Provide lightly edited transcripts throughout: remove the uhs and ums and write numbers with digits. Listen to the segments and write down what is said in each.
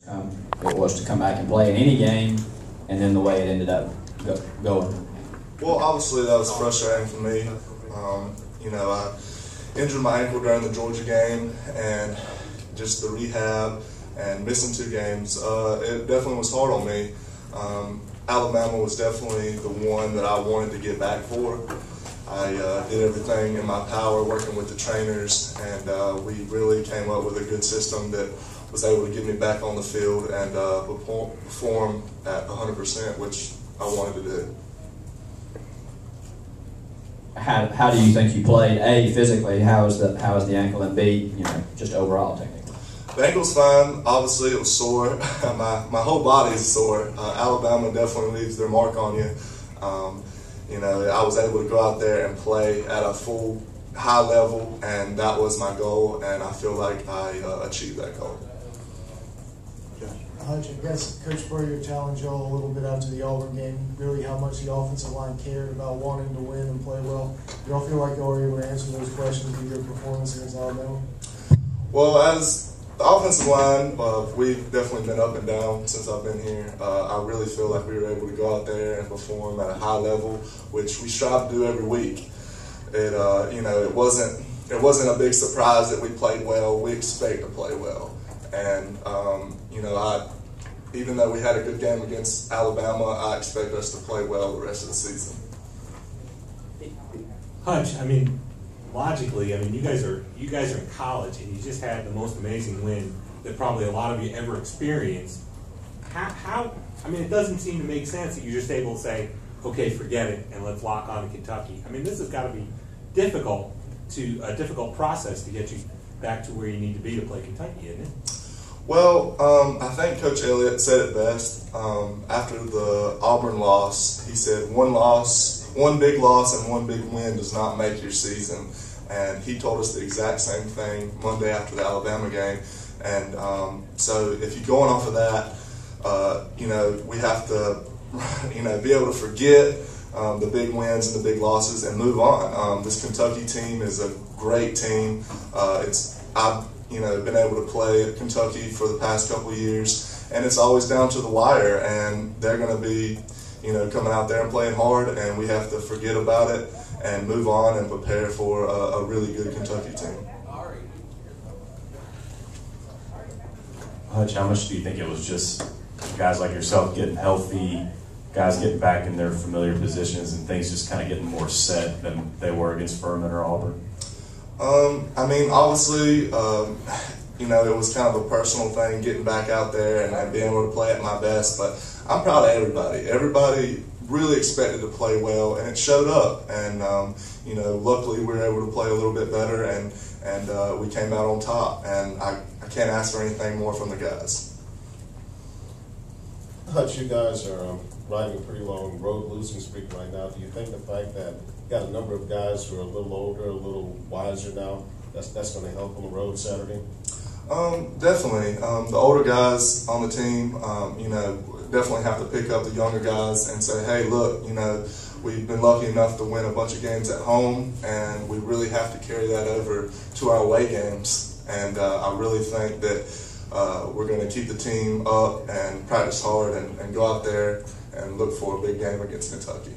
it was to come back and play in any game, and then the way it ended up going? Well, obviously that was frustrating for me. You know, I injured my ankle during the Georgia game, and just the rehab and missing 2 games, it definitely was hard on me. Alabama was definitely the one that I wanted to get back for. I did everything in my power working with the trainers, and we really came up with a good system that was able to get me back on the field and perform at 100%, which I wanted to do. How do you think you played? A, physically, how is the ankle, and B, just overall technically? The ankle's fine. Obviously, it was sore. my whole body is sore. Alabama definitely leaves their mark on you. You know, I was able to go out there and play at a full high level, and that was my goal, and I feel like I achieved that goal. Hutch, I guess Coach Spurrier challenged y'all a little bit after the Auburn game, really how much the offensive line cared about wanting to win and play well. Do y'all feel like y'all were able to answer those questions with your performance against Alabama? Well, as the offensive line, we've definitely been up and down since I've been here. I really feel like we were able to go out there and perform at a high level, which we strive to do every week. It wasn't a big surprise that we played well. We expect to play well, and even though we had a good game against Alabama, I expect us to play well the rest of the season. Hutch, I mean, logically, you guys are in college, and you just had the most amazing win that probably a lot of you ever experienced. It doesn't seem to make sense that you're just able to say, okay, forget it, and let's lock on to Kentucky. This has got to be a difficult process to get you back to where you need to be to play Kentucky, isn't it? Well, I think Coach Elliott said it best. After the Auburn loss, he said one big loss and one big win does not make your season. And he told us the exact same thing Monday after the Alabama game. And so if you're going off of that, we have to be able to forget the big wins and the big losses and move on. This Kentucky team is a great team. I've been able to play at Kentucky for the past couple of years, and it's always down to the wire, and they're going to be, coming out there and playing hard, and we have to forget about it and move on and prepare for a really good Kentucky team. Hutch, how much do you think it was just guys like yourself getting healthy, guys getting back in their familiar positions, and things just kind of getting more set than they were against Furman or Auburn? Obviously, it was kind of a personal thing getting back out there and being able to play at my best, but I'm proud of everybody. Everybody really expected to play well, and it showed up, and, luckily we were able to play a little bit better, and we came out on top, and I can't ask for anything more from the guys. Hutch, you guys are riding a pretty long road losing streak right now. Do you think the fact that you got a number of guys who are a little older, a little wiser now, that's going to help on the road Saturday? Definitely. The older guys on the team, definitely have to pick up the younger guys and say, hey, look, we've been lucky enough to win a bunch of games at home, and we really have to carry that over to our away games. And I really think that we're going to keep the team up and practice hard and go out there and look for a big game against Kentucky.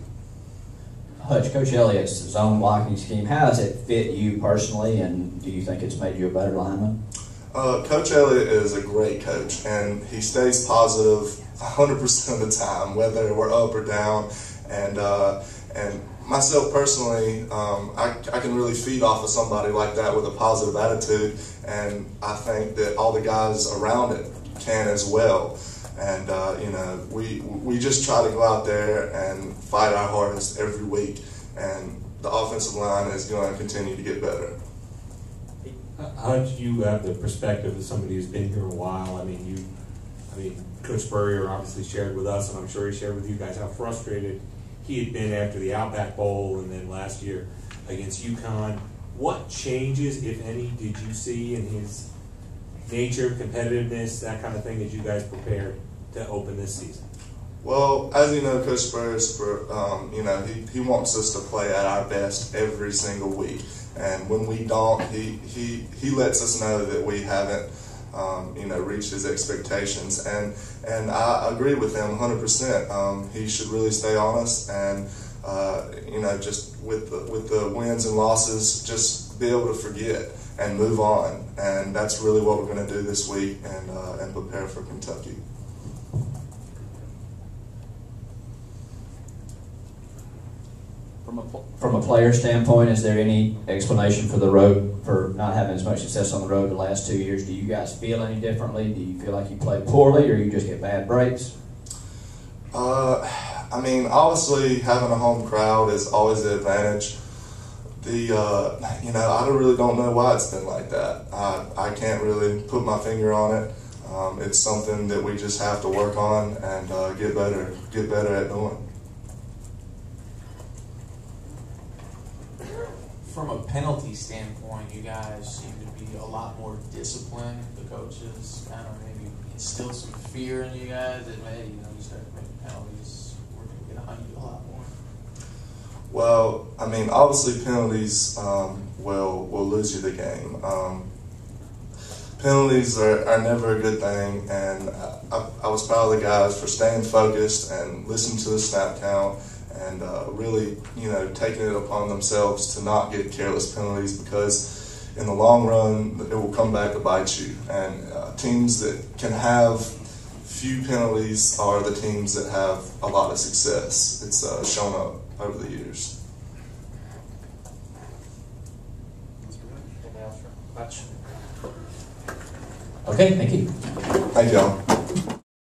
Hutch, Coach Elliott's zone blocking scheme, how does it fit you personally, and do you think it's made you a better lineman? Coach Elliott is a great coach, and he stays positive 100% of the time, whether we're up or down. And myself personally, I can really feed off of somebody like that with a positive attitude, and I think that all the guys around it can as well. And we just try to go out there and fight our hardest every week, and the offensive line is going to continue to get better. Hutch, you have the perspective of somebody who's been here a while. Coach Spurrier obviously shared with us, and I'm sure he shared with you guys how frustrated he had been after the Outback Bowl and then last year against UConn. What changes, if any, did you see in his nature, competitiveness, that kind of thing, as you guys prepared to open this season? Well, as you know, Coach Spurrier, he wants us to play at our best every single week. And when we don't, he lets us know that we haven't reach his expectations. And I agree with him 100%. He should really stay honest and, just with the wins and losses, just be able to forget and move on. And that's really what we're going to do this week and prepare for Kentucky. From a player standpoint, is there any explanation for the road, for not having as much success on the road the last 2 years? Do you guys feel any differently? Do you feel like you play poorly, or you just get bad breaks? Obviously having a home crowd is always an advantage. I really don't know why it's been like that. I can't really put my finger on it. It's something that we just have to work on and get better at doing. From a penalty standpoint, you guys seem to be a lot more disciplined. The coaches kind of maybe instill some fear in you guys that, hey, you start making penalties, we're going to get on you a lot more. Well, obviously penalties will lose you the game. Penalties are never a good thing, and I was proud of the guys for staying focused and listening to the snap count and really, taking it upon themselves to not get careless penalties, because in the long run, it will come back to bite you. And teams that can have few penalties are the teams that have a lot of success. It's shown up over the years. Okay, thank you. Thank y'all.